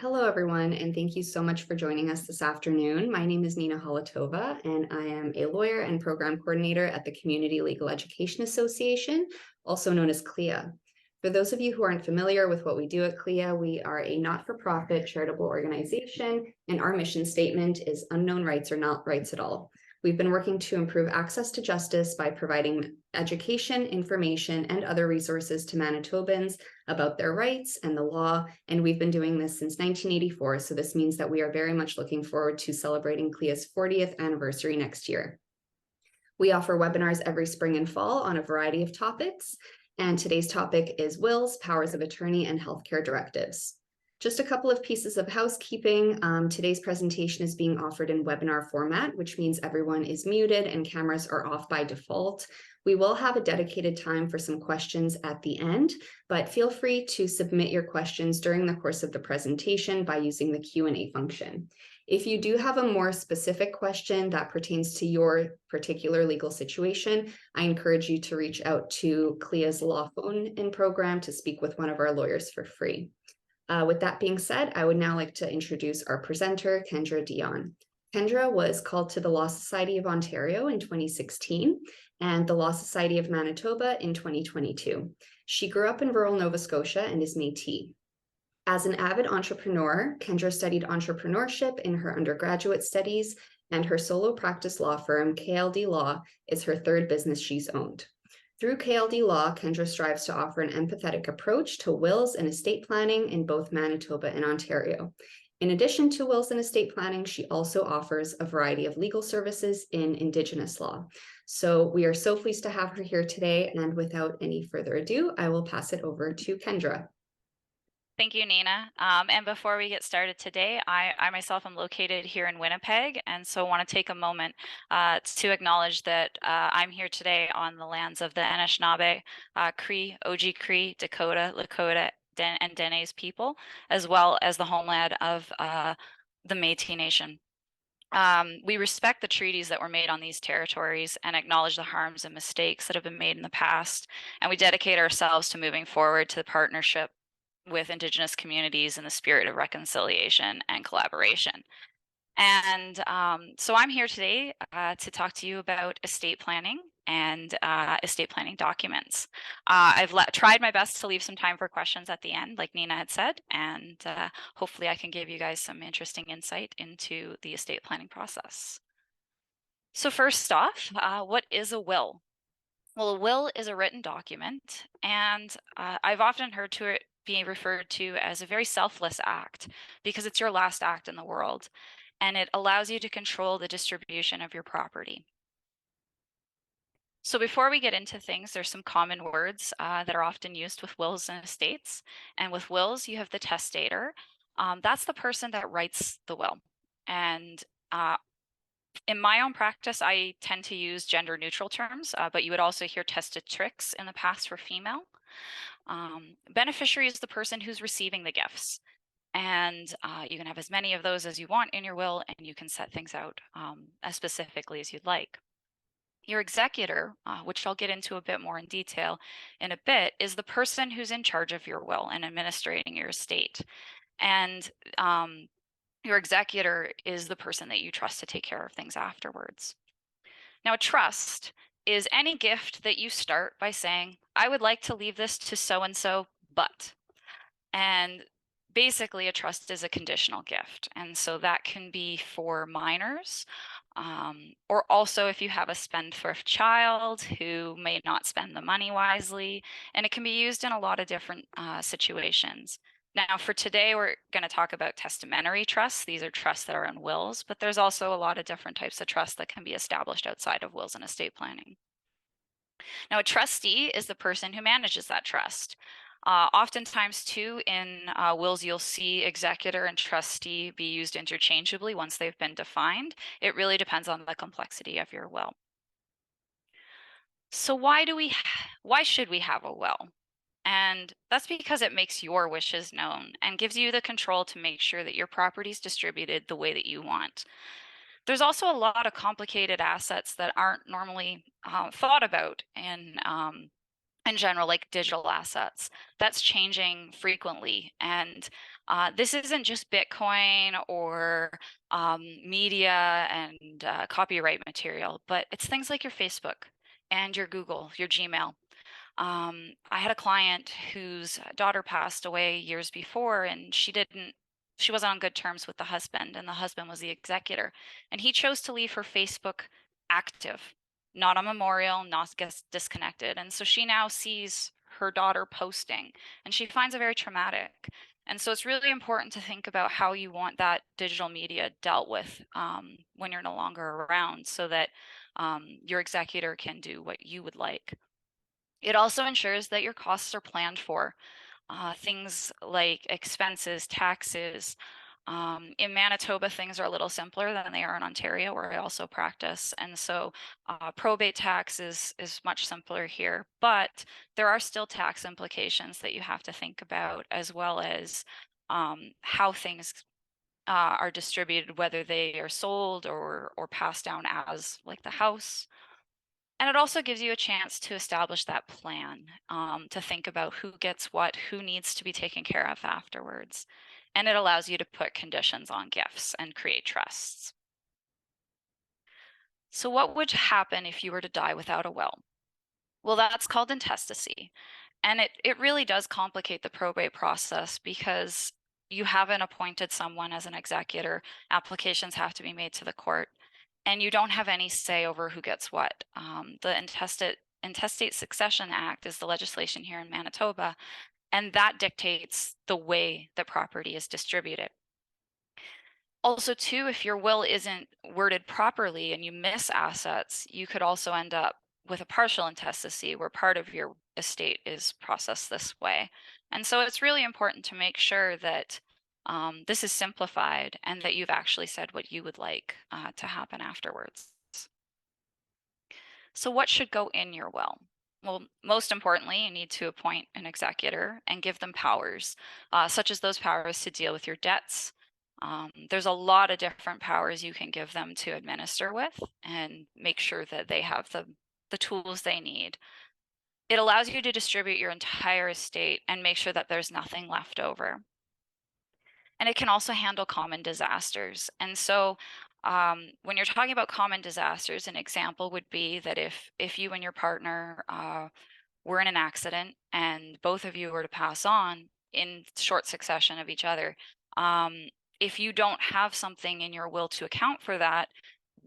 Hello, everyone, and thank you so much for joining us this afternoon. My name is Nina Holatova, and I am a lawyer and program coordinator at the Community Legal Education Association, also known as CLEA. For those of you who aren't familiar with what we do at CLEA, we are a not-for-profit charitable organization, and our mission statement is unknown rights are not rights at all. We've been working to improve access to justice by providing education, information, and other resources to Manitobans about their rights and the law, and we've been doing this since 1984, so this means that we are very much looking forward to celebrating CLEA's 40th anniversary next year. We offer webinars every spring and fall on a variety of topics, and today's topic is wills, powers of attorney, and healthcare directives. Just a couple of pieces of housekeeping. Today's presentation is being offered in webinar format, which means everyone is muted and cameras are off by default. We will have a dedicated time for some questions at the end, but feel free to submit your questions during the course of the presentation by using the Q&A function. If you do have a more specific question that pertains to your particular legal situation, I encourage you to reach out to CLEA's law phone-in program to speak with one of our lawyers for free. With that being said, I would now like to introduce our presenter, Kendra Dion. Kendra was called to the Law Society of Ontario in 2016 and the Law Society of Manitoba in 2022. She grew up in rural Nova Scotia and is Métis. As an avid entrepreneur, Kendra studied entrepreneurship in her undergraduate studies, and her solo practice law firm, KLD Law, is her third business she's owned. Through KLD Law, Kendra strives to offer an empathetic approach to wills and estate planning in both Manitoba and Ontario. In addition to wills and estate planning, she also offers a variety of legal services in Indigenous law. So we are so pleased to have her here today, and without any further ado, I will pass it over to Kendra. Thank you, Nina. And before we get started today, I myself am located here in Winnipeg, and so want to take a moment to acknowledge that I'm here today on the lands of the Anishinaabe, Cree, Oji-Cree, Dakota, Lakota, and Dene's people, as well as the homeland of the Métis Nation. We respect the treaties that were made on these territories and acknowledge the harms and mistakes that have been made in the past, and we dedicate ourselves to moving forward to the partnership with Indigenous communities in the spirit of reconciliation and collaboration. And so I'm here today to talk to you about estate planning and estate planning documents. I've tried my best to leave some time for questions at the end, like Nina had said, and hopefully I can give you guys some interesting insight into the estate planning process. So first off, what is a will? Well, a will is a written document, and I've often heard to it being referred to as a very selfless act because it's your last act in the world, and it allows you to control the distribution of your property. So before we get into things, there's some common words that are often used with wills and estates. And with wills, you have the testator. That's the person that writes the will. And in my own practice, I tend to use gender neutral terms, but you would also hear testatrix in the past for female. Beneficiary is the person who's receiving the gifts. And you can have as many of those as you want in your will, and you can set things out as specifically as you'd like. Your executor, which I'll get into a bit more in detail in a bit, is the person who's in charge of your will and administrating your estate. And your executor is the person that you trust to take care of things afterwards. Now, a trust is any gift that you start by saying, I would like to leave this to so-and-so, but. And basically, a trust is a conditional gift. And so that can be for minors, or also if you have a spendthrift child who may not spend the money wisely. And it can be used in a lot of different situations. Now, for today, we're going to talk about testamentary trusts. These are trusts that are in wills, but there's also a lot of different types of trusts that can be established outside of wills and estate planning. Now, a trustee is the person who manages that trust. Oftentimes, too, in wills, you'll see executor and trustee be used interchangeably once they've been defined. It really depends on the complexity of your will. So why should we have a will? And that's because it makes your wishes known and gives you the control to make sure that your property is distributed the way that you want. There's also a lot of complicated assets that aren't normally thought about in in general, like digital assets. That's changing frequently. And this isn't just Bitcoin or media and copyright material, but it's things like your Facebook and your Google, your Gmail. I had a client whose daughter passed away years before, and she wasn't on good terms with the husband, and the husband was the executor. And he chose to leave her Facebook active, not a memorial, not get disconnected. And so she now sees her daughter posting, and she finds it very traumatic. And so it's really important to think about how you want that digital media dealt with when you're no longer around, so that your executor can do what you would like. It also ensures that your costs are planned for. Things like expenses, taxes. In Manitoba, things are a little simpler than they are in Ontario, where I also practice. And so probate tax is much simpler here, but there are still tax implications that you have to think about, as well as how things are distributed, whether they are sold or passed down as like the house. And it also gives you a chance to establish that plan, to think about who gets what, who needs to be taken care of afterwards. And it allows you to put conditions on gifts and create trusts. So what would happen if you were to die without a will? Well, that's called intestacy. And it really does complicate the probate process, because you haven't appointed someone as an executor. Applications have to be made to the court, and you don't have any say over who gets what. The Intestate Succession Act is the legislation here in Manitoba, and that dictates the way that property is distributed. Also, too, if your will isn't worded properly and you miss assets, you could also end up with a partial intestacy, where part of your estate is processed this way. And so it's really important to make sure that this is simplified and that you've actually said what you would like to happen afterwards. So what should go in your will? Well, most importantly, you need to appoint an executor and give them powers, such as those powers to deal with your debts. There's a lot of different powers you can give them to administer with and make sure that they have the tools they need. It allows you to distribute your entire estate and make sure that there's nothing left over. And it can also handle common disasters. And so when you're talking about common disasters, an example would be that if you and your partner were in an accident and both of you were to pass on in short succession of each other, if you don't have something in your will to account for that,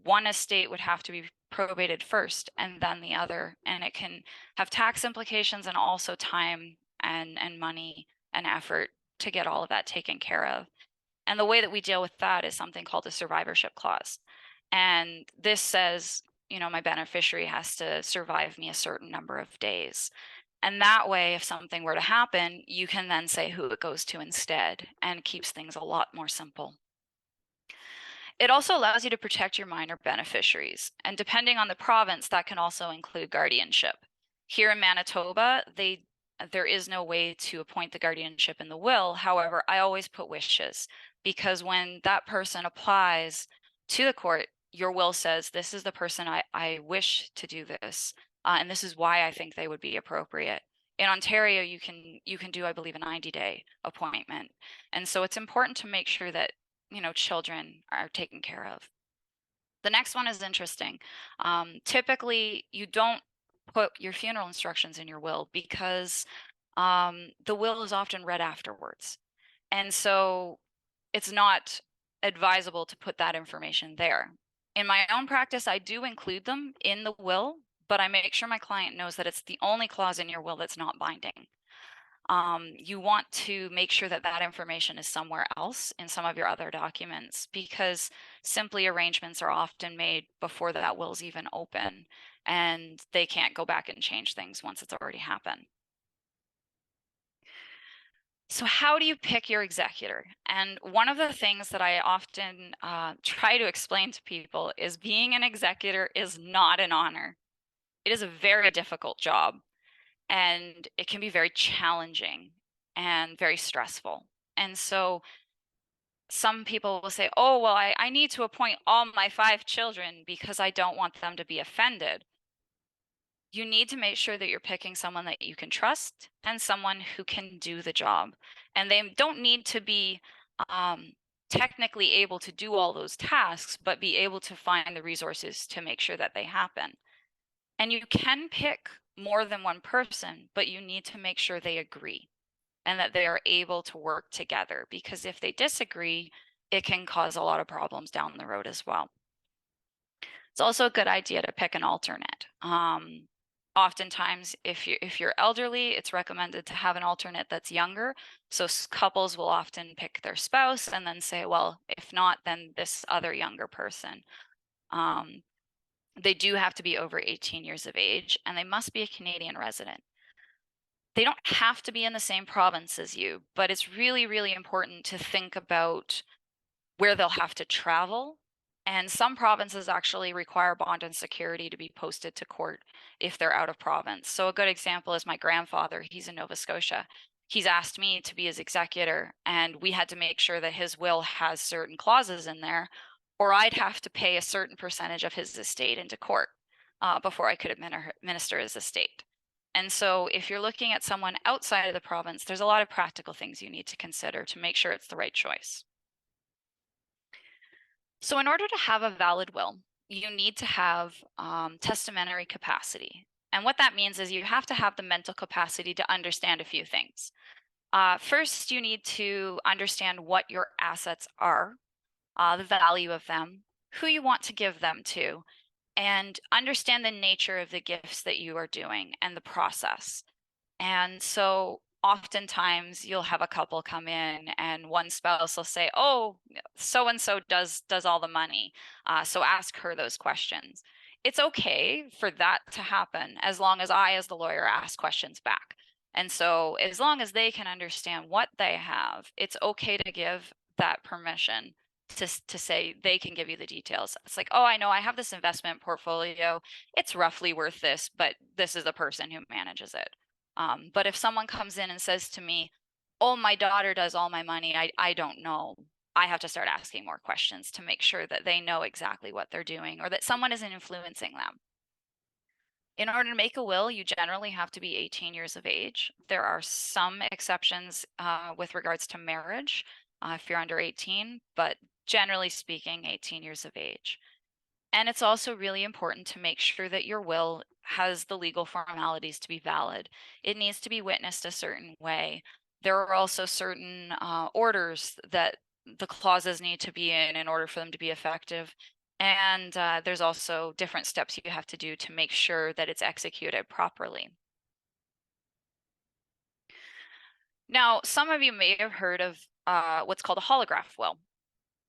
one estate would have to be probated first and then the other. And it can have tax implications and also time and money and effort to get all of that taken care of. And the way that we deal with that is something called a survivorship clause. And this says, my beneficiary has to survive me a certain number of days. And that way, if something were to happen, you can then say who it goes to instead, and keeps things a lot more simple. It also allows you to protect your minor beneficiaries. And depending on the province, that can also include guardianship. Here in Manitoba, there is no way to appoint the guardianship in the will. However, I always put wishes, because when that person applies to the court, your will says, this is the person I wish to do this, and this is why I think they would be appropriate. In Ontario, you can do, I believe, a 90-day appointment. And so it's important to make sure that children are taken care of. The next one is interesting. Typically, you don't put your funeral instructions in your will, because the will is often read afterwards. And so it's not advisable to put that information there. In my own practice, I do include them in the will, but I make sure my client knows that it's the only clause in your will that's not binding. You want to make sure that that information is somewhere else in some of your other documents, because simply arrangements are often made before that will is even open, and they can't go back and change things once it's already happened. So how do you pick your executor? And one of the things that I often try to explain to people is being an executor is not an honor. It is a very difficult job, and it can be very challenging and very stressful. And so some people will say, oh, well, I need to appoint all my 5 children because I don't want them to be offended. you need to make sure that you're picking someone that you can trust and someone who can do the job. And they don't need to be technically able to do all those tasks, but be able to find the resources to make sure that they happen. And you can pick more than one person, but you need to make sure they agree and that they are able to work together, because if they disagree, it can cause a lot of problems down the road as well. It's also a good idea to pick an alternate. Oftentimes, if you're elderly, it's recommended to have an alternate that's younger. So couples will often pick their spouse and then say, well, if not, then this other younger person. They do have to be over 18 years of age, and they must be a Canadian resident. They don't have to be in the same province as you, but it's really, really important to think about where they'll have to travel. And some provinces actually require bond and security to be posted to court if they're out of province. So a good example is my grandfather. He's in Nova Scotia. He's asked me to be his executor, and we had to make sure that his will has certain clauses in there, or I'd have to pay a certain percentage of his estate into court before I could administer his estate. And so if you're looking at someone outside of the province, there's a lot of practical things you need to consider to make sure it's the right choice. So in order to have a valid will, you need to have testamentary capacity. And what that means is you have to have the mental capacity to understand a few things. First, you need to understand what your assets are, the value of them, who you want to give them to, and understand the nature of the gifts that you are doing and the process. And so oftentimes you'll have a couple come in and one spouse will say, oh, so and so does all the money, so ask her those questions. It's okay for that to happen as long as I, as the lawyer, ask questions back. And so as long as they can understand what they have, it's okay to give that permission to say they can give you the details. It's like, oh, I know I have this investment portfolio, it's roughly worth this, but this is the person who manages it. But if someone comes in and says to me, oh, my daughter does all my money, I don't know, I have to start asking more questions to make sure that they know exactly what they're doing or that someone isn't influencing them. In order to make a will, you generally have to be 18 years of age. There are some exceptions with regards to marriage if you're under 18, but generally speaking, 18 years of age. And it's also really important to make sure that your will has the legal formalities to be valid. It needs to be witnessed a certain way. There are also certain orders that the clauses need to be in order for them to be effective. And there's also different steps you have to do to make sure that it's executed properly. Now, some of you may have heard of what's called a holograph will.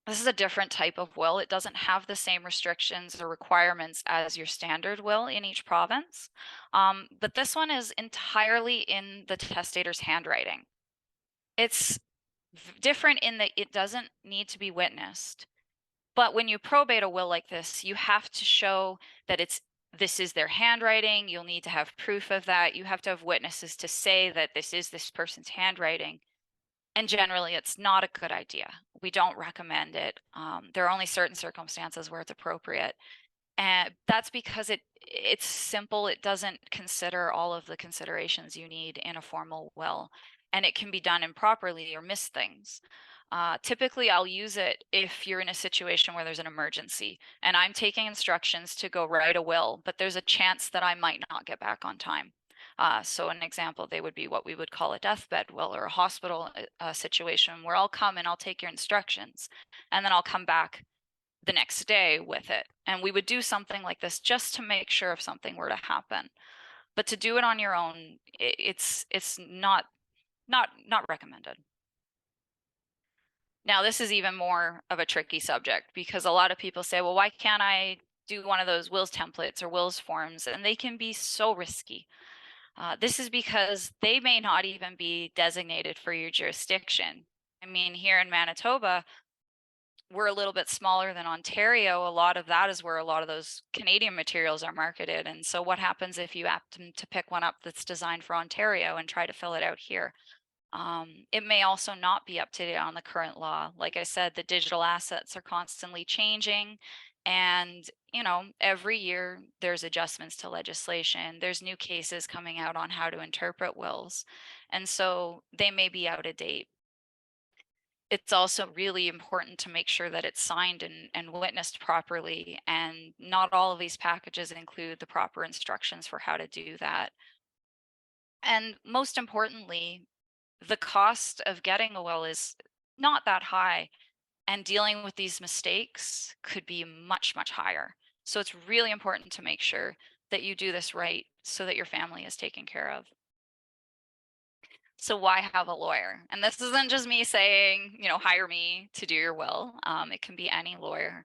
This is a different type of will. It doesn't have the same restrictions or requirements as your standard will in each province. But this one is entirely in the testator's handwriting. It's different in that it doesn't need to be witnessed. But when you probate a will like this, you have to show that this is their handwriting. You'll need to have proof of that. You have to have witnesses to say that this is this person's handwriting. And generally, it's not a good idea. We don't recommend it. There are only certain circumstances where it's appropriate. And that's because it's simple. It doesn't consider all of the considerations you need in a formal will. And it can be done improperly or miss things. Typically, I'll use it if you're in a situation where there's an emergency and I'm taking instructions to go write a will, but there's a chance that I might not get back on time. So an example, they would be what we would call a deathbed will or a hospital situation where I'll come and I'll take your instructions and then I'll come back the next day with it. And we would do something like this just to make sure if something were to happen. But to do it on your own, it's not recommended. Now, this is even more of a tricky subject because a lot of people say, well, why can't I do one of those wills templates or wills forms? And they can be so risky. This is because they may not even be designated for your jurisdiction. I mean, here in Manitoba, we're a little bit smaller than Ontario. A lot of that is where a lot of those Canadian materials are marketed. And so what happens if you happen to pick one up that's designed for Ontario and try to fill it out here? It may also not be up to date on the current law. Like I said, the digital assets are constantly changing, and every year there's adjustments to legislation. There's new cases coming out on how to interpret wills, and so they may be out of date. It's also really important to make sure that it's signed and witnessed properly, and not all of these packages include the proper instructions for how to do that. And most importantly, the cost of getting a will is not that high, and dealing with these mistakes could be much, much higher. So it's really important to make sure that you do this right so that your family is taken care of. So why have a lawyer? And this isn't just me saying, hire me to do your will. It can be any lawyer.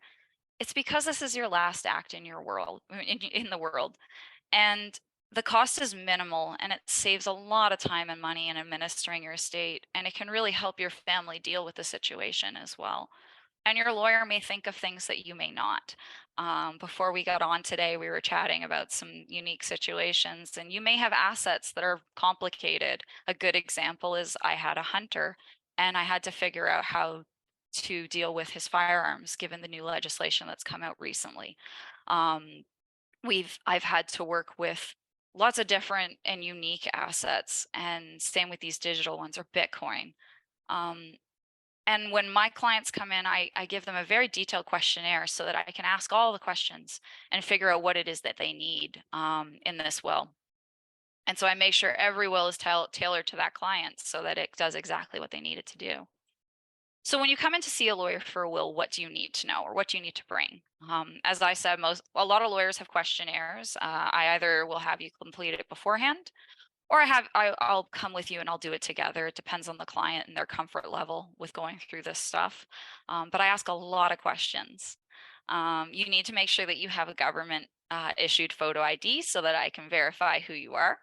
It's because this is your last act in your world, in the world. And the cost is minimal, and it saves a lot of time and money in administering your estate. And it can really help your family deal with the situation as well. And your lawyer may think of things that you may not. Before we got on today, we were chatting about some unique situations, and you may have assets that are complicated. A good example is I had a hunter, and I had to figure out how to deal with his firearms given the new legislation that's come out recently. Um, I've had to work with lots of different and unique assets, and same with these digital ones or Bitcoin. Um, and when my clients come in, I give them a very detailed questionnaire so that I can ask all the questions and figure out what it is that they need in this will. And so I make sure every will is tailored to that client so that it does exactly what they need it to do. So when you come in to see a lawyer for a will, what do you need to know, or what do you need to bring? As I said, a lot of lawyers have questionnaires. I either will have you complete it beforehand, or I'll come with you and I'll do it together. It depends on the client and their comfort level with going through this stuff. But I ask a lot of questions. You need to make sure that you have a government issued photo ID so that I can verify who you are.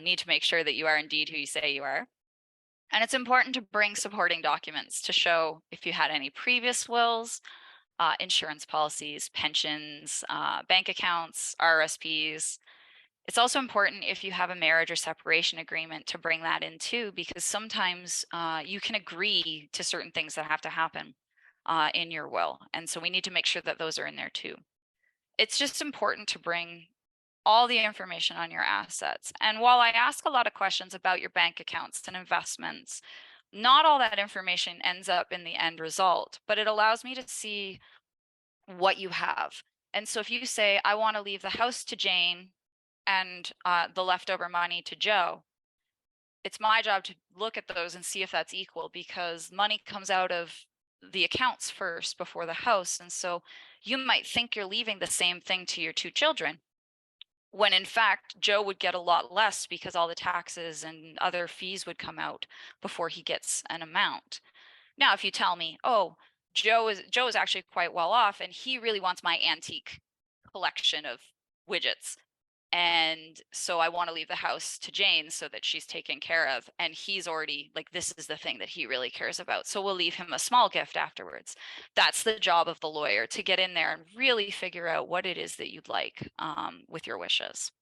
Need to make sure that you are indeed who you say you are. And it's important to bring supporting documents to show if you had any previous wills, insurance policies, pensions, bank accounts, RSPs. It's also important if you have a marriage or separation agreement to bring that in too, because sometimes you can agree to certain things that have to happen in your will. And so we need to make sure that those are in there too. It's just important to bring all the information on your assets. And while I ask a lot of questions about your bank accounts and investments, not all that information ends up in the end result, but it allows me to see what you have. And so if you say, I want to leave the house to Jane and the leftover money to Joe, it's my job to look at those and see if that's equal, because money comes out of the accounts first before the house. And so you might think you're leaving the same thing to your two children, when in fact Joe would get a lot less because all the taxes and other fees would come out before he gets an amount. Now, if you tell me, oh, Joe is actually quite well off and he really wants my antique collection of widgets, and so I want to leave the house to Jane so that she's taken care of, and he's already like, this is the thing that he really cares about, so we'll leave him a small gift afterwards. That's the job of the lawyer, to get in there and really figure out what it is that you'd like with your wishes.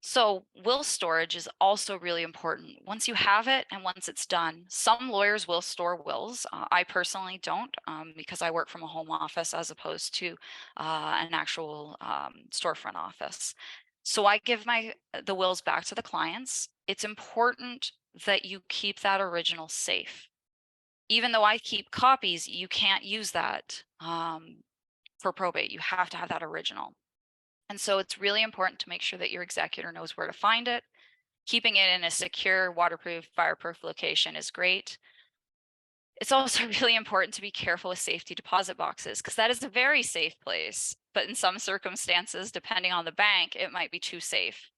So will storage is also really important. Once you have it and once it's done, some lawyers will store wills. I personally don't, because I work from a home office as opposed to an actual storefront office. So I give the wills back to the clients. It's important that you keep that original safe. Even though I keep copies, you can't use that for probate. You have to have that original. And so it's really important to make sure that your executor knows where to find it. Keeping it in a secure, waterproof, fireproof location is great. It's also really important to be careful with safety deposit boxes, because that is a very safe place. But in some circumstances, depending on the bank, it might be too safe,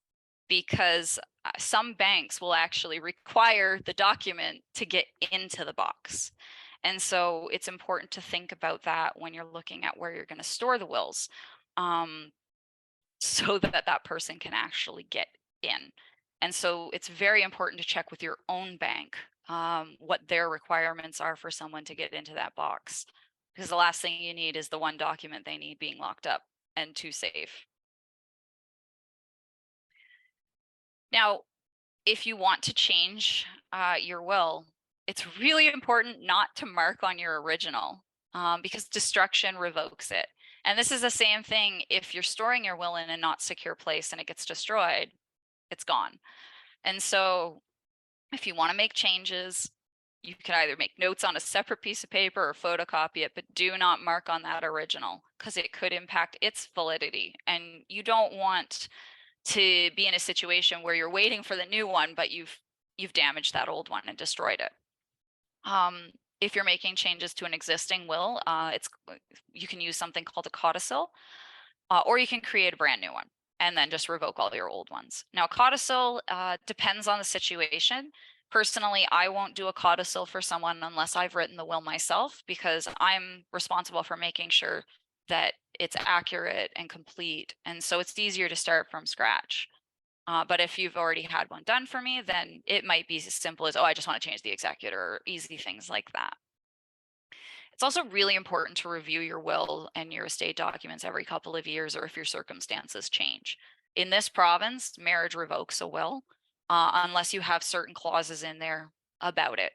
because some banks will actually require the document to get into the box. And so it's important to think about that when you're looking at where you're going to store the wills. So that that person can actually get in. And so it's very important to check with your own bank what their requirements are for someone to get into that box, because the last thing you need is the one document they need being locked up and too safe. Now, if you want to change your will, it's really important not to mark on your original because destruction revokes it. And this is the same thing if you're storing your will in a not secure place and it gets destroyed, it's gone. And so if you want to make changes, you can either make notes on a separate piece of paper or photocopy it, but do not mark on that original because it could impact its validity. And you don't want to be in a situation where you're waiting for the new one, but you've damaged that old one and destroyed it. If you're making changes to an existing will, you can use something called a codicil, or you can create a brand new one and then just revoke all your old ones. Now, codicil depends on the situation. Personally, I won't do a codicil for someone unless I've written the will myself, because I'm responsible for making sure that it's accurate and complete. And so it's easier to start from scratch. But if you've already had one done for me, then it might be as simple as, oh, I just want to change the executor, or easy things like that. It's also really important to review your will and your estate documents every couple of years, or if your circumstances change. In this province, marriage revokes a will unless you have certain clauses in there about it.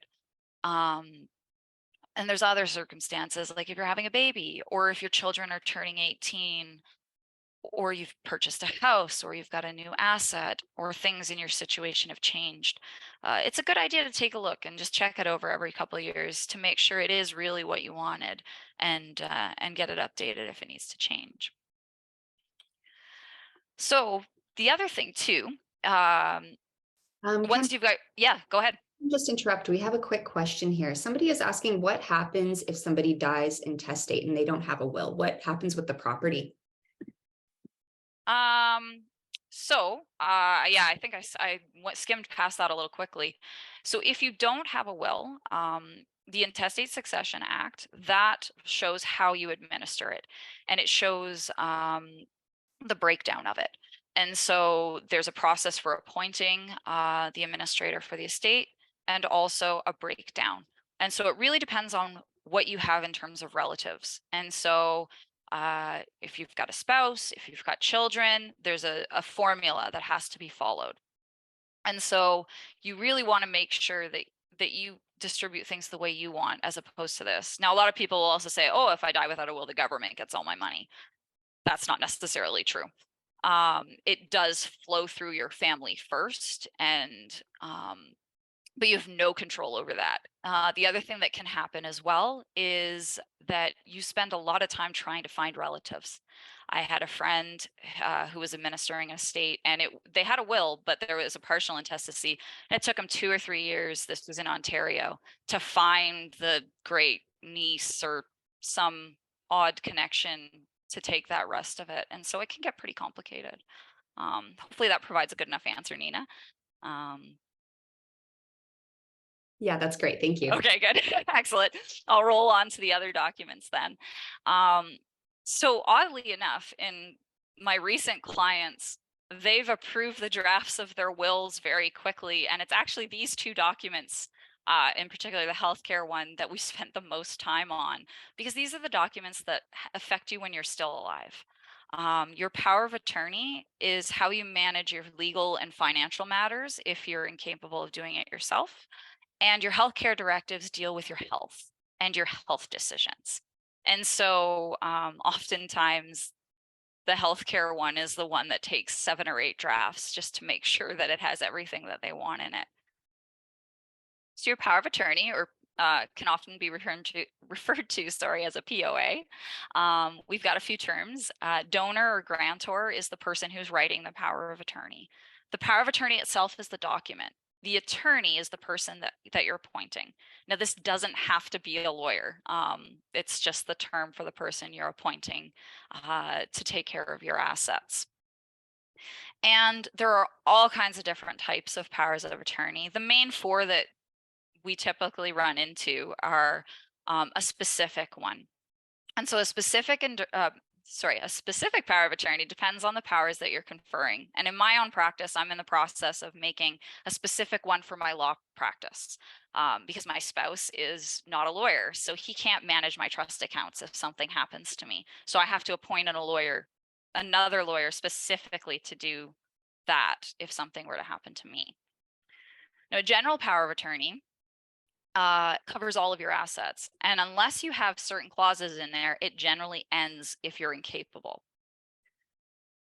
And there's other circumstances, like if you're having a baby, or if your children are turning 18, or you've purchased a house, or you've got a new asset, or things in your situation have changed. It's a good idea to take a look and just check it over every couple of years to make sure it is really what you wanted, and get it updated if it needs to change. So the other thing too, once you've got, yeah, go ahead. Just interrupt. We have a quick question here. Somebody is asking, what happens if somebody dies intestate and they don't have a will? What happens with the property? Yeah, I think I skimmed past that a little quickly. So if you don't have a will, the Intestate Succession Act, that shows how you administer it, and it shows the breakdown of it. And so there's a process for appointing the administrator for the estate, and also a breakdown. And so it really depends on what you have in terms of relatives. And so if you've got a spouse, if you've got children, there's a formula that has to be followed. And so you really want to make sure that you distribute things the way you want, as opposed to this. Now, a lot of people will also say, oh, if I die without a will, the government gets all my money. That's not necessarily true. It does flow through your family first, and but you have no control over that. The other thing that can happen as well is that you spend a lot of time trying to find relatives. I had a friend who was administering an estate, and they had a will, but there was a partial intestacy, and it took them 2 or 3 years, this was in Ontario, to find the great niece or some odd connection to take that rest of it. And so it can get pretty complicated. Hopefully that provides a good enough answer, Nina. Yeah, that's great. Thank you. Okay, good. Excellent. I'll roll on to the other documents then. So oddly enough, in my recent clients, they've approved the drafts of their wills very quickly. And it's actually these two documents, in particular the healthcare one, that we spent the most time on, because these are the documents that affect you when you're still alive. Your power of attorney is how you manage your legal and financial matters if you're incapable of doing it yourself. And your healthcare directives deal with your health and your health decisions. And so oftentimes the healthcare one is the one that takes 7 or 8 drafts just to make sure that it has everything that they want in it. So your power of attorney, or can often be referred to as a POA. We've got a few terms. Donor or grantor is the person who's writing the power of attorney. The power of attorney itself is the document. The attorney is the person that you're appointing. Now, this doesn't have to be a lawyer. It's just the term for the person you're appointing to take care of your assets. And there are all kinds of different types of powers of attorney. The main 4 that we typically run into are a specific one. And so a specific power of attorney depends on the powers that you're conferring. And in my own practice, I'm in the process of making a specific one for my law practice because my spouse is not a lawyer. So he can't manage my trust accounts if something happens to me. So I have to appoint another lawyer specifically to do that if something were to happen to me. Now, a general power of attorney covers all of your assets. And unless you have certain clauses in there, it generally ends if you're incapable.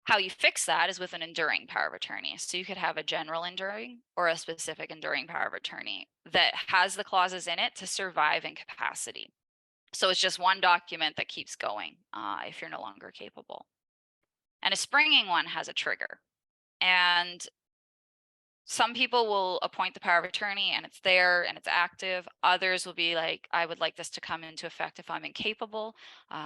How you fix that is with an enduring power of attorney. So you could have a general enduring or a specific enduring power of attorney that has the clauses in it to survive incapacity. So it's just one document that keeps going if you're no longer capable. And a springing one has a trigger. And some people will appoint the power of attorney and it's there and it's active. Others will be like, I would like this to come into effect if I'm incapable.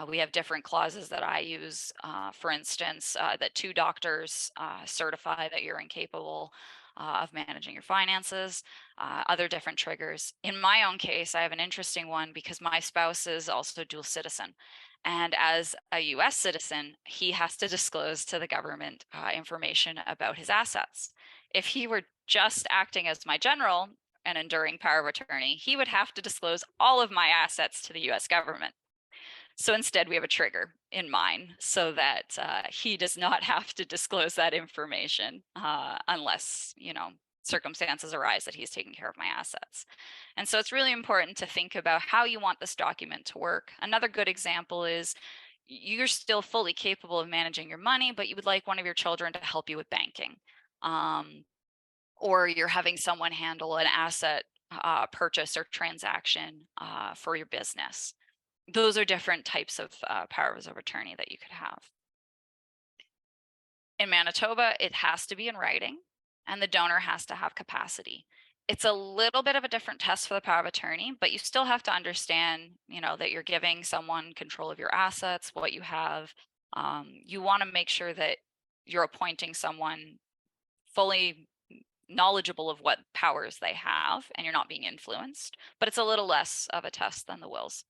We have different clauses that I use. For instance, that 2 doctors certify that you're incapable of managing your finances, other different triggers. In my own case, I have an interesting one because my spouse is also dual citizen. And as a US citizen, he has to disclose to the government information about his assets. If he were just acting as my general and enduring power of attorney, he would have to disclose all of my assets to the US government. So instead, we have a trigger in mine so that he does not have to disclose that information unless, circumstances arise that he's taking care of my assets. And so it's really important to think about how you want this document to work. Another good example is you're still fully capable of managing your money, but you would like one of your children to help you with banking. Or you're having someone handle an asset purchase or transaction for your business. Those are different types of powers of attorney that you could have. In Manitoba, it has to be in writing and the donor has to have capacity. It's a little bit of a different test for the power of attorney, but you still have to understand, that you're giving someone control of your assets, what you have. You want to make sure that you're appointing someone fully knowledgeable of what powers they have and you're not being influenced, but it's a little less of a test than the wills.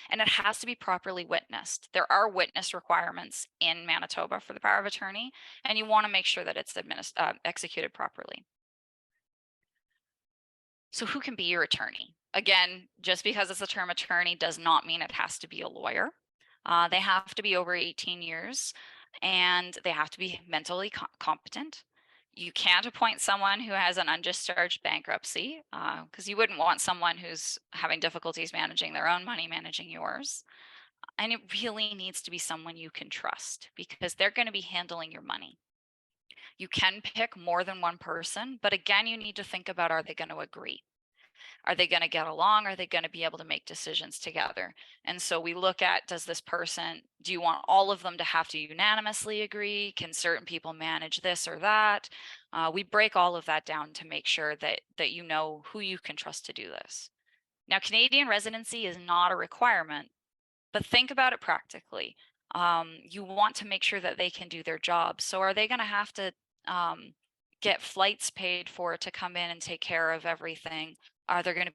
And it has to be properly witnessed. There are witness requirements in Manitoba for the power of attorney, and you want to make sure that it's executed properly. So who can be your attorney? Again, just because it's the term attorney does not mean it has to be a lawyer. They have to be over 18 years and they have to be mentally competent. You can't appoint someone who has an undischarged bankruptcy because you wouldn't want someone who's having difficulties managing their own money, managing yours. And it really needs to be someone you can trust because they're going to be handling your money. You can pick more than one person, but again, you need to think about, are they going to agree? Are they going to get along? Are they going to be able to make decisions together? And so we look at, do you want all of them to have to unanimously agree? Can certain people manage this or that? We break all of that down to make sure that you know who you can trust to do this. Now, Canadian residency is not a requirement, but think about it practically. You want to make sure that they can do their job. So are they going to have to get flights paid for to come in and take care of everything? Are there going to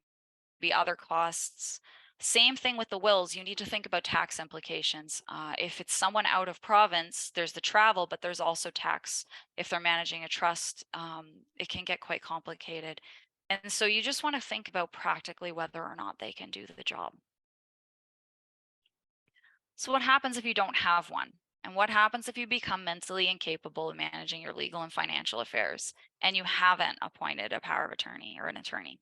be other costs? Same thing with the wills. You need to think about tax implications. If it's someone out of province, there's the travel, but there's also tax. If they're managing a trust, it can get quite complicated. And so you just want to think about practically whether or not they can do the job. So what happens if you don't have one? And what happens if you become mentally incapable of managing your legal and financial affairs and you haven't appointed a power of attorney or an attorney?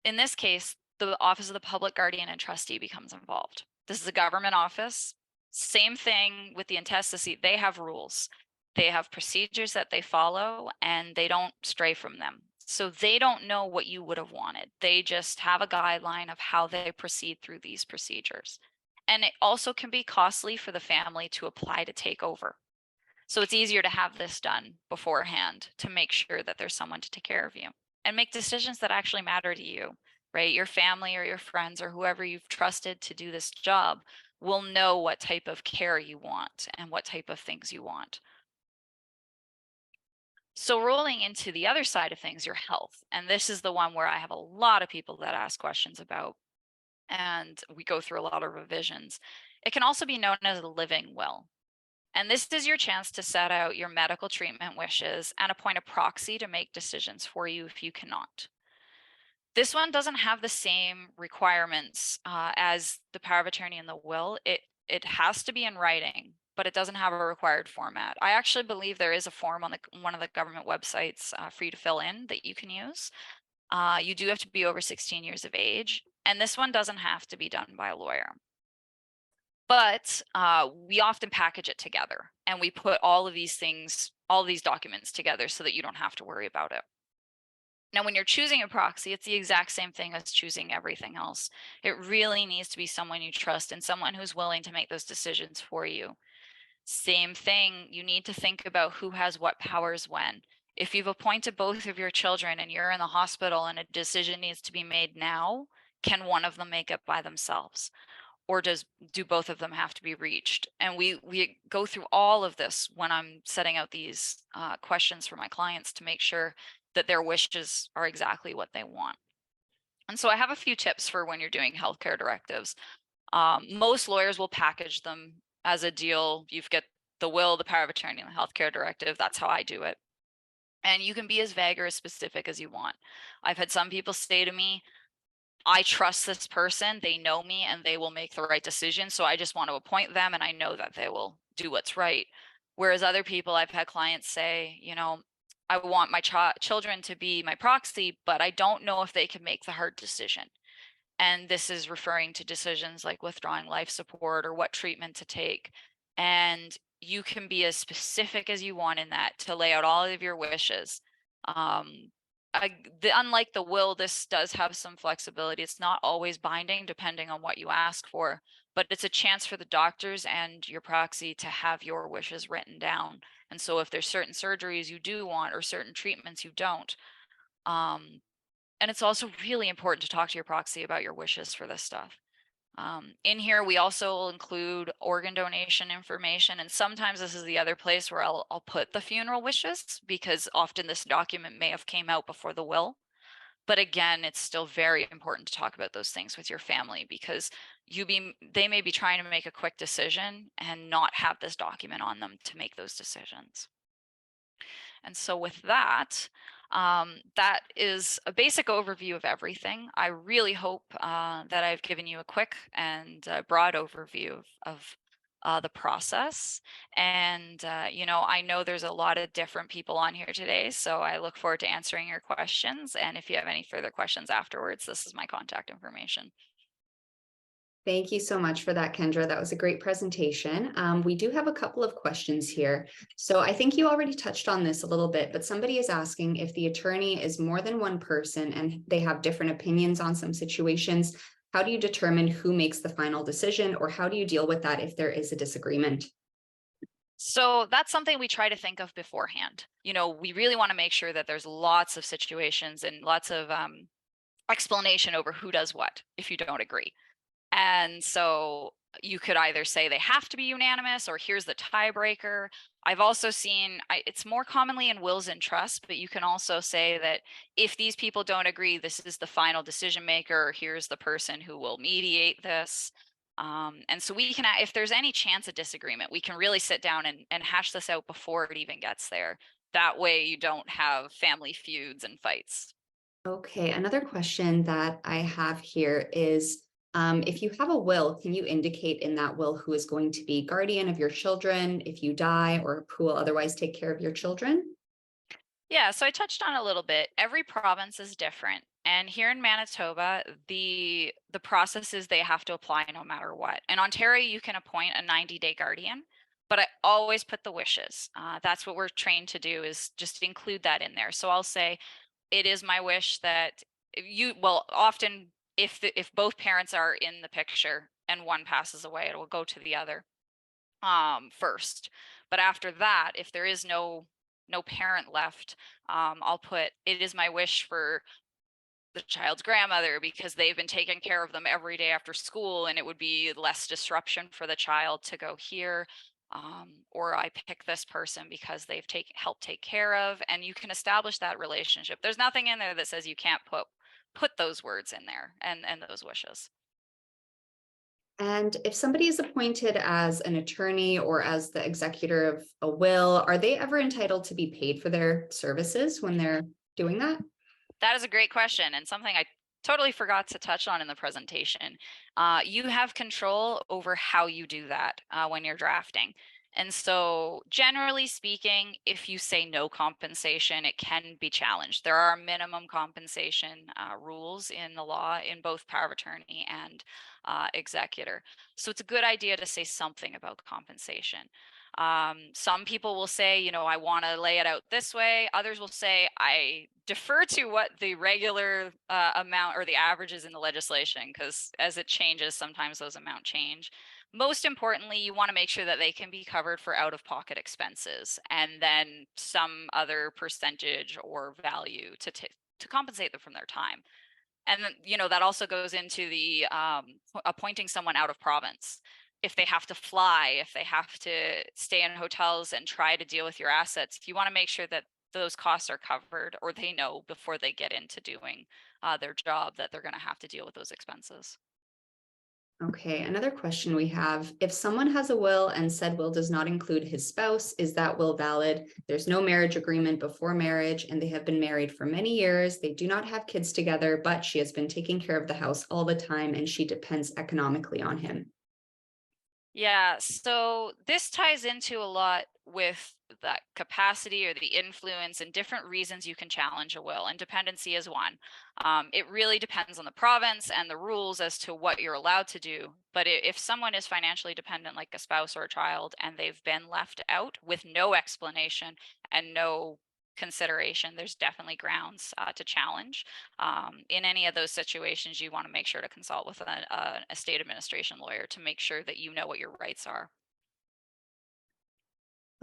In this case, the Office of the Public Guardian and Trustee becomes involved. This is a government office. Same thing with the intestacy. They have rules. They have procedures that they follow and they don't stray from them. So they don't know what you would have wanted. They just have a guideline of how they proceed through these procedures. And it also can be costly for the family to apply to take over. So it's easier to have this done beforehand to make sure that there's someone to take care of you and make decisions that actually matter to you, right? Your family or your friends or whoever you've trusted to do this job will know what type of care you want and what type of things you want. So rolling into the other side of things, your health. And this is the one where I have a lot of people that ask questions about, and we go through a lot of revisions. It can also be known as a living will. And this is your chance to set out your medical treatment wishes and appoint a proxy to make decisions for you if you cannot. This one doesn't have the same requirements as the power of attorney and the will. It has to be in writing, but it doesn't have a required format. I actually believe there is a form on one of the government websites for you to fill in that you can use. You do have to be over 16 years of age, and this one doesn't have to be done by a lawyer. But we often package it together, and we put all of these things, all of these documents together so that you don't have to worry about it. Now, when you're choosing a proxy, it's the exact same thing as choosing everything else. It really needs to be someone you trust and someone who's willing to make those decisions for you. Same thing, you need to think about who has what powers when. If you've appointed both of your children and you're in the hospital and a decision needs to be made now, can one of them make it by themselves? Or do both of them have to be reached? And we go through all of this when I'm setting out these questions for my clients to make sure that their wishes are exactly what they want. And so I have a few tips for when you're doing healthcare directives. Most lawyers will package them as a deal. You've got the will, the power of attorney, and the healthcare directive. That's how I do it. And you can be as vague or as specific as you want. I've had some people say to me, I trust this person, they know me, and they will make the right decision. So I just want to appoint them, and I know that they will do what's right. Whereas other people, I've had clients say, you know, I want my children to be my proxy, but I don't know if they can make the hard decision. And this is referring to decisions like withdrawing life support or what treatment to take. And you can be as specific as you want in that to lay out all of your wishes. Unlike the will, this does have some flexibility. It's not always binding depending on what you ask for, but it's a chance for the doctors and your proxy to have your wishes written down. And so if there's certain surgeries you do want or certain treatments you don't, and it's also really important to talk to your proxy about your wishes for this stuff. In here, we also will include organ donation information, and sometimes this is the other place where I'll put the funeral wishes, because often this document may have came out before the will. But again, it's still very important to talk about those things with your family, because they may be trying to make a quick decision and not have this document on them to make those decisions. And so with that, that is a basic overview of everything. I really hope that I've given you a quick and broad overview of the process. And, you know, I know there's a lot of different people on here today, so I look forward to answering your questions. And if you have any further questions afterwards, this is my contact information. Thank you so much for that, Kendra. That was a great presentation. We do have a couple of questions here. So I think you already touched on this a little bit, but somebody is asking if the attorney is more than one person and they have different opinions on some situations, how do you determine who makes the final decision, or how do you deal with that if there is a disagreement? So that's something we try to think of beforehand. You know, we really want to make sure that there's lots of situations and lots of explanation over who does what if you don't agree. And so you could either say they have to be unanimous, or here's the tiebreaker. I've also seen, it's more commonly in wills and trusts, but you can also say that if these people don't agree, this is the final decision maker, or here's the person who will mediate this. And so we can, if there's any chance of disagreement, we can really sit down and hash this out before it even gets there. That way you don't have family feuds and fights. Okay, another question that I have here is, if you have a will, can you indicate in that will who is going to be guardian of your children if you die, or who will otherwise take care of your children? Yeah, so I touched on it a little bit. Every province is different. And here in Manitoba, the process is they have to apply no matter what. In Ontario, you can appoint a 90-day guardian, but I always put the wishes. That's what we're trained to do, is just include that in there. So I'll say, it is my wish that well, often if both parents are in the picture and one passes away, it will go to the other first. But after that, if there is no parent left, I'll put, it is my wish for the child's grandmother, because they've been taking care of them every day after school, and it would be less disruption for the child to go here. Or I pick this person because they've helped take care of, and you can establish that relationship. There's nothing in there that says you can't put those words in there and those wishes. And if somebody is appointed as an attorney or as the executor of a will, are they ever entitled to be paid for their services when they're doing that? That is a great question, and something I totally forgot to touch on in the presentation. You have control over how you do that when you're drafting. And so generally speaking, if you say no compensation, it can be challenged. There are minimum compensation rules in the law in both power of attorney and executor. So it's a good idea to say something about compensation. Some people will say, you know, I want to lay it out this way. Others will say, I defer to what the regular amount or the average is in the legislation, because as it changes, sometimes those amounts change. Most importantly, you want to make sure that they can be covered for out-of-pocket expenses, and then some other percentage or value to compensate them from their time. And then, you know, that also goes into the appointing someone out of province. If they have to fly, if they have to stay in hotels and try to deal with your assets, you want to make sure that those costs are covered, or they know before they get into doing their job that they're going to have to deal with those expenses. Okay, another question we have, if someone has a will and said will does not include his spouse, is that will valid? There's no marriage agreement before marriage and they have been married for many years. They do not have kids together, but she has been taking care of the house all the time and she depends economically on him. Yeah, so this ties into a lot with that capacity or the influence and different reasons you can challenge a will, and dependency is one. It really depends on the province and the rules as to what you're allowed to do. But if someone is financially dependent, like a spouse or a child, and they've been left out with no explanation and no consideration, there's definitely grounds to challenge. In any of those situations, you want to make sure to consult with an estate administration lawyer to make sure that you know what your rights are.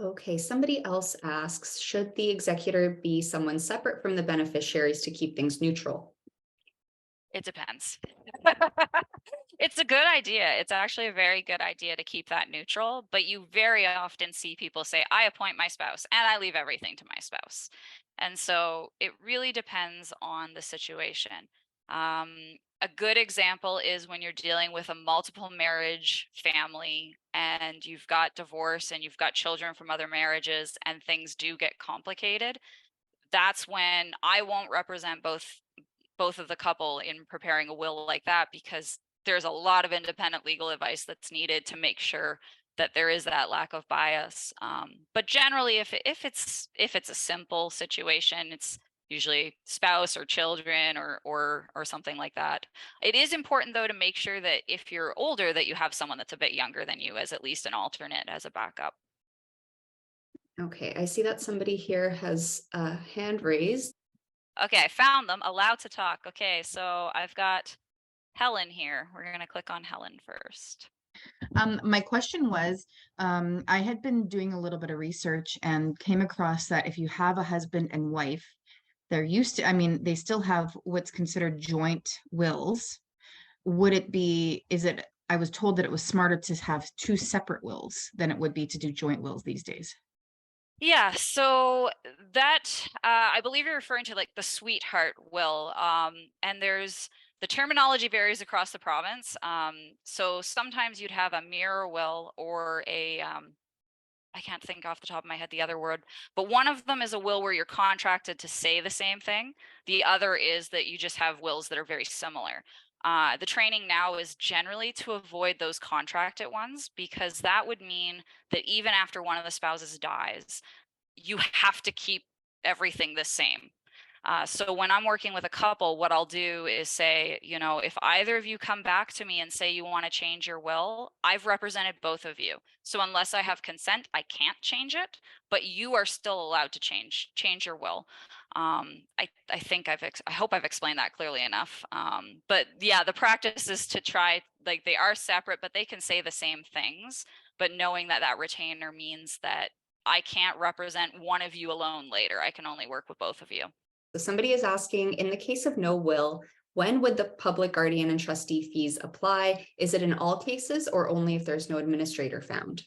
Okay, somebody else asks, should the executor be someone separate from the beneficiaries to keep things neutral? It depends. It's a good idea. It's actually a very good idea to keep that neutral, but you very often see people say, I appoint my spouse and I leave everything to my spouse. And so it really depends on the situation. Um, a good example is when you're dealing with a multiple marriage family and you've got divorce and you've got children from other marriages and things do get complicated. That's when I won't represent both of the couple in preparing a will like that, because there's a lot of independent legal advice that's needed to make sure that there is that lack of bias. But generally, if it's a simple situation, it's usually spouse or children or something like that. It is important though to make sure that if you're older, that you have someone that's a bit younger than you as at least an alternate as a backup. Okay, I see that somebody here has a hand raised. Okay, I found them. Allowed to talk. Okay, so I've got Helen here. We're going to click on Helen first. My question was, I had been doing a little bit of research and came across that if you have a husband and wife, they're used to, I mean, they still have what's considered joint wills. Would it be, is it, I was told that it was smarter to have two separate wills than it would be to do joint wills these days. Yeah, so that I believe you're referring to like the sweetheart will, and there's the terminology varies across the province. So sometimes you'd have a mirror will or a I can't think off the top of my head the other word, but one of them is a will where you're contracted to say the same thing. The other is that you just have wills that are very similar. The training now is generally to avoid those contracted ones, because that would mean that even after one of the spouses dies, you have to keep everything the same. So when I'm working with a couple, what I'll do is say, you know, if either of you come back to me and say you want to change your will, I've represented both of you. So unless I have consent, I can't change it, but you are still allowed to change your will. I think I hope I've explained that clearly enough. But yeah, the practice is to try, like, they are separate, but they can say the same things, but knowing that that retainer means that I can't represent one of you alone later. I can only work with both of you. So somebody is asking, in the case of no will, when would the public guardian and trustee fees apply? Is it in all cases or only if there's no administrator found?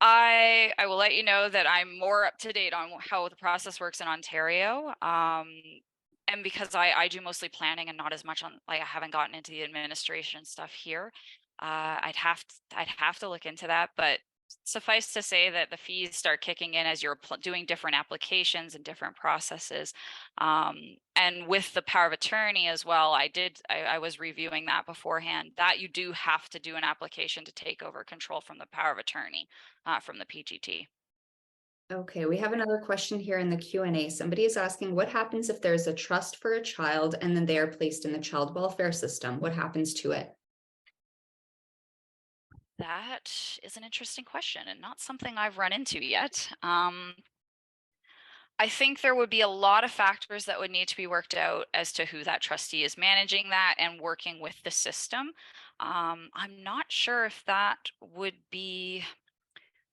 I will let you know that I'm more up to date on how the process works in Ontario. And because I do mostly planning and not as much on, like, I haven't gotten into the administration stuff here. I'd have to look into that, but suffice to say that the fees start kicking in as you're doing different applications and different processes. And with the power of attorney as well, I was reviewing that beforehand, that you do have to do an application to take over control from the power of attorney from the PGT. Okay, we have another question here in the Q&A. Somebody is asking, what happens if there's a trust for a child and then they are placed in the child welfare system? What happens to it? That is an interesting question and not something I've run into yet. I think there would be a lot of factors that would need to be worked out as to who that trustee is managing that and working with the system. I'm not sure if that would be,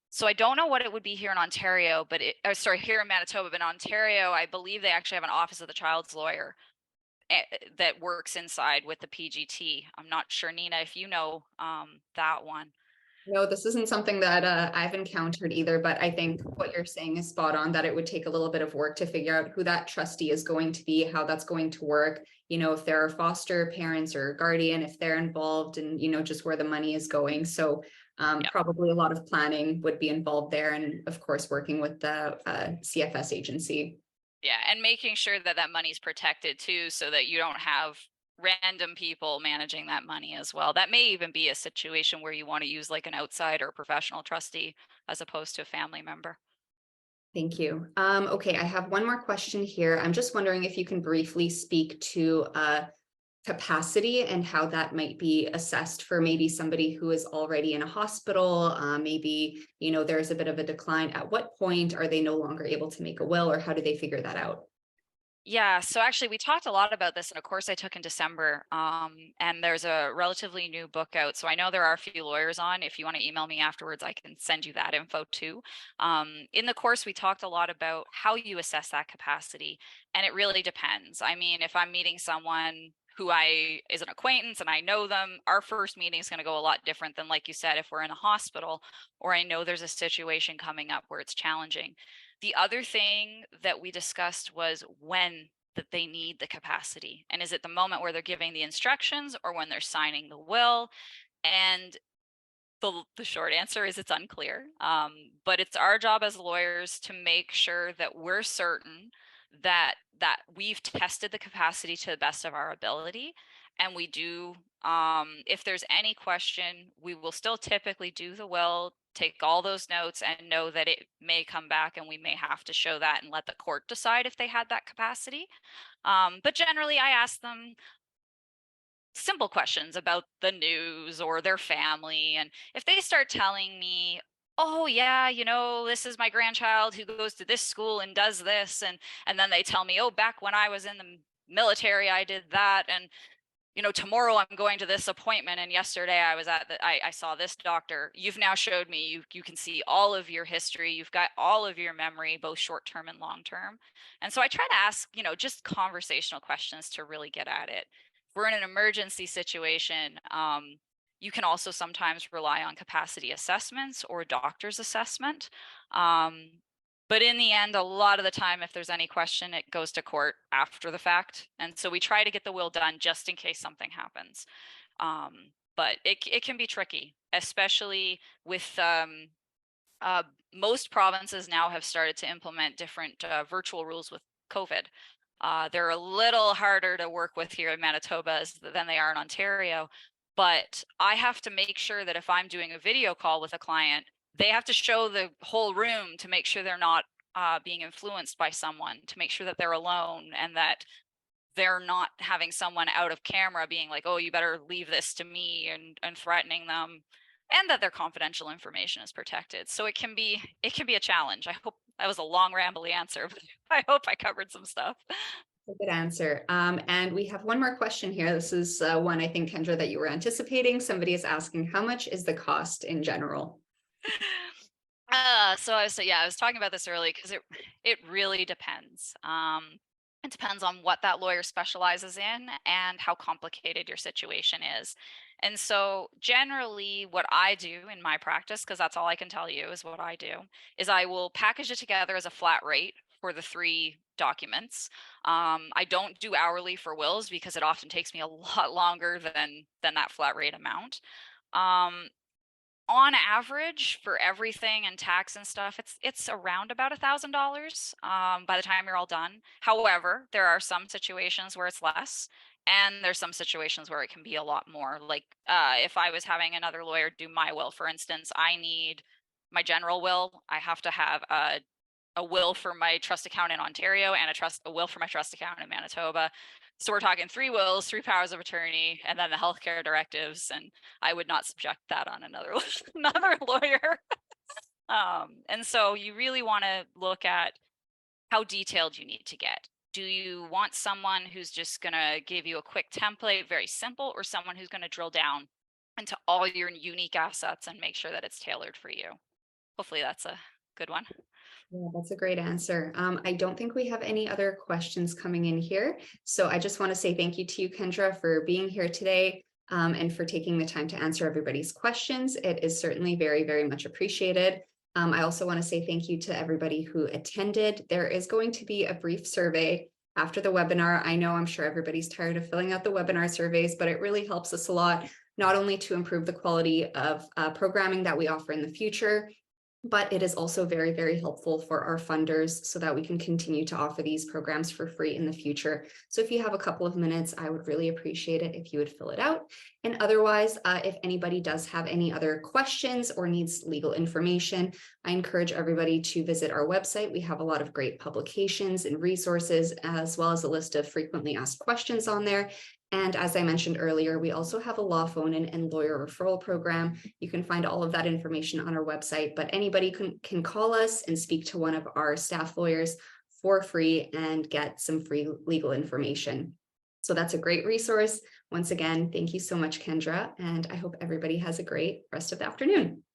so I don't know what it would be here in Ontario, but here in Manitoba, but in Ontario, I believe they actually have an office of the child's lawyer that works inside with the PGT. I'm not sure, Nina, if you know that one. No, this isn't something that I've encountered either, but I think what you're saying is spot on, that it would take a little bit of work to figure out who that trustee is going to be, how that's going to work, you know, if there are foster parents or guardian, if they're involved, and, you know, just where the money is going. So probably a lot of planning would be involved there. And of course, working with the CFS agency. Yeah, and making sure that that money's protected too, so that you don't have random people managing that money as well. That may even be a situation where you want to use like an outside or professional trustee as opposed to a family member. Thank you. Okay, I have one more question here. I'm just wondering if you can briefly speak to capacity and how that might be assessed for maybe somebody who is already in a hospital. Maybe, you know, there's a bit of a decline. At what point are they no longer able to make a will, or how do they figure that out? Yeah, so actually we talked a lot about this in a course I took in December, and there's a relatively new book out. So I know there are a few lawyers on. If you want to email me afterwards, I can send you that info too. In the course, we talked a lot about how you assess that capacity, and it really depends. I mean, if I'm meeting someone who is an acquaintance and I know them, our first meeting is going to go a lot different than, like you said, if we're in a hospital or I know there's a situation coming up where it's challenging. The other thing that we discussed was when that they need the capacity. And is it the moment where they're giving the instructions or when they're signing the will? And the short answer is it's unclear. But it's our job as lawyers to make sure that we're certain that we've tested the capacity to the best of our ability. And we do, if there's any question, we will still typically do the will, take all those notes, and know that it may come back and we may have to show that and let the court decide if they had that capacity. But generally I ask them simple questions about the news or their family. And if they start telling me, oh yeah, you know, this is my grandchild who goes to this school and does this, and then they tell me, oh, back when I was in the military I did that, and you know, tomorrow I'm going to this appointment, and yesterday I was at I saw this doctor. You've now showed me you can see all of your history, you've got all of your memory, both short term and long term. And so I try to ask, you know, just conversational questions to really get at it. If we're in an emergency situation, you can also sometimes rely on capacity assessments or doctor's assessment. But in the end, a lot of the time, if there's any question, it goes to court after the fact. And so we try to get the will done just in case something happens. But it can be tricky, especially with most provinces now have started to implement different virtual rules with COVID. They're a little harder to work with here in Manitoba than they are in Ontario. But I have to make sure that if I'm doing a video call with a client, they have to show the whole room to make sure they're not being influenced by someone, to make sure that they're alone and that they're not having someone out of camera being like, oh, you better leave this to me, and threatening them, and that their confidential information is protected. So it can be a challenge. I hope that was a long rambly answer, but I hope I covered some stuff. A good answer. And we have one more question here. This is one, I think, Kendra, that you were anticipating. Somebody is asking, how much is the cost in general? So I was talking about this early because it really depends. It depends on what that lawyer specializes in and how complicated your situation is. And so generally what I do in my practice, because that's all I can tell you is what I do, is I will package it together as a flat rate for the 3 documents. I don't do hourly for wills because it often takes me a lot longer than that flat rate amount. on average for everything and tax and stuff, it's around about $1,000 by the time you're all done. However, there are some situations where it's less, and there's some situations where it can be a lot more. Like if I was having another lawyer do my will, for instance, I need my general will. I have to have a will for my trust account in Ontario and a will for my trust account in Manitoba. So we're talking 3 wills, 3 powers of attorney, and then the healthcare directives. And I would not subject that on another another lawyer. And so you really want to look at how detailed you need to get. Do you want someone who's just going to give you a quick template, very simple, or someone who's going to drill down into all your unique assets and make sure that it's tailored for you? Hopefully that's a good one. Yeah, that's a great answer. I don't think we have any other questions coming in here. So I just want to say thank you to you, Kendra, for being here today and for taking the time to answer everybody's questions. It is certainly very, very much appreciated. I also want to say thank you to everybody who attended. There is going to be a brief survey after the webinar. I know I'm sure everybody's tired of filling out the webinar surveys, but it really helps us a lot, not only to improve the quality of programming that we offer in the future, but it is also very, very helpful for our funders so that we can continue to offer these programs for free in the future. So if you have a couple of minutes, I would really appreciate it if you would fill it out. And otherwise, if anybody does have any other questions or needs legal information, I encourage everybody to visit our website. We have a lot of great publications and resources, as well as a list of frequently asked questions on there. And as I mentioned earlier, we also have a law phone and lawyer referral program. You can find all of that information on our website, but anybody can call us and speak to one of our staff lawyers for free and get some free legal information. So that's a great resource. Once again, thank you so much, Kendra, and I hope everybody has a great rest of the afternoon.